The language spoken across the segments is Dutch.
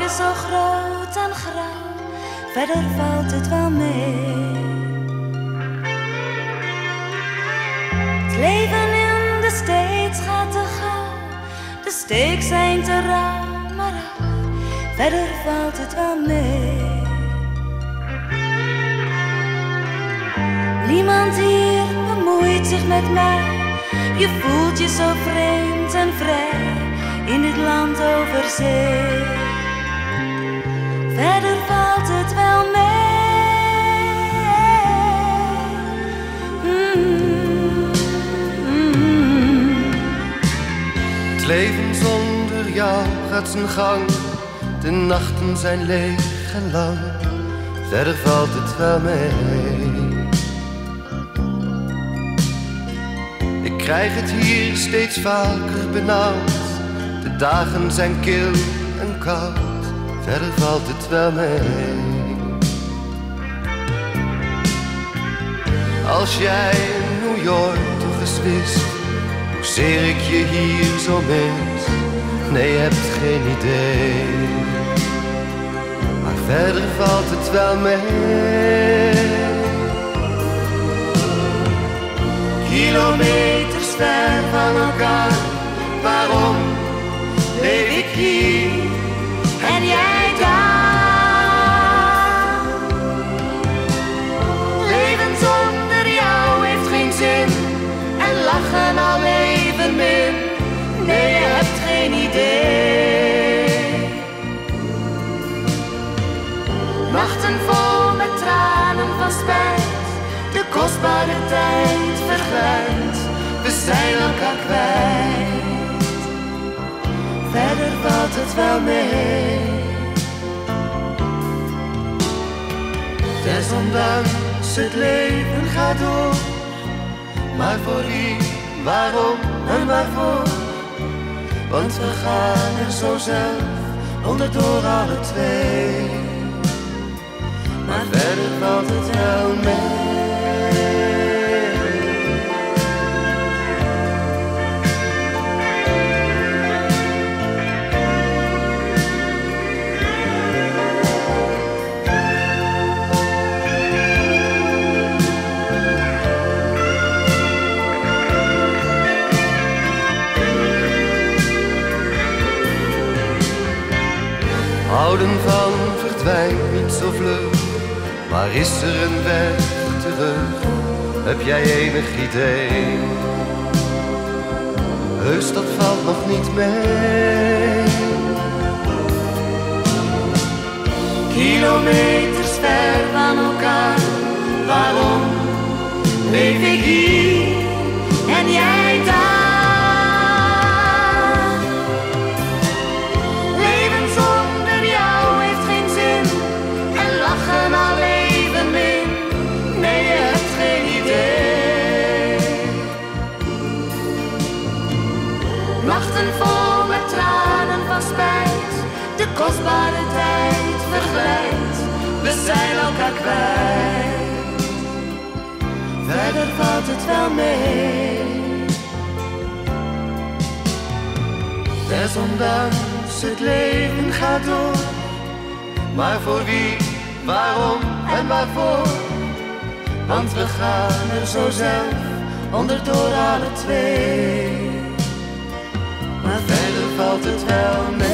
is zo groot en grauw, verder valt het wel mee. Het leven in de States gaat te gauw, de steeks zijn te rauw, maar ach, verder valt het wel mee. Niemand hier bemoeit zich met mij, je voelt je zo vreemd en vrij in dit land over zee. Verder valt het wel mee. Het leven zonder jou gaat zijn gang, de nachten zijn leeg en lang, verder valt het wel mee. Ik krijg het hier steeds vaker benauwd, de dagen zijn kil en koud, verder valt het wel mee. Als jij in New York toch eens wist hoezeer ik je hier zo mis, nee, je hebt geen idee. Maar verder valt het wel mee. Kilometers ver van elkaar, waarom leef ik hier en jij daar? Leven zonder jou heeft geen zin en lachen al even min, nee, je hebt geen idee. Nachten vol met tranen van spijt, de kostbare tijd verglijdt, we zijn elkaar kwijt. Verder valt het wel mee. Desondanks het leven gaat door, maar voor wie, waarom en waarvoor? Want we gaan er zo zelf onderdoor alle twee. Maar verder valt het wel mee. Houden van verdwijnt niet zo vlug, maar is er een weg terug? Heb jij enig idee? Heus, dat valt nog niet mee. Kilometers ver van elkaar, waarom leef ik hier en jij daar? Nachten vol met tranen van spijt, de kostbare tijd verglijdt, we zijn elkaar kwijt. Verder valt het wel mee. Desondanks het leven gaat door, maar voor wie, waarom en waarvoor? Want we gaan er zo zelf onderdoor alle twee. Maar verder valt het wel mee.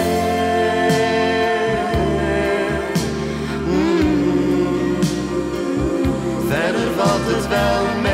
Verder valt het wel mee.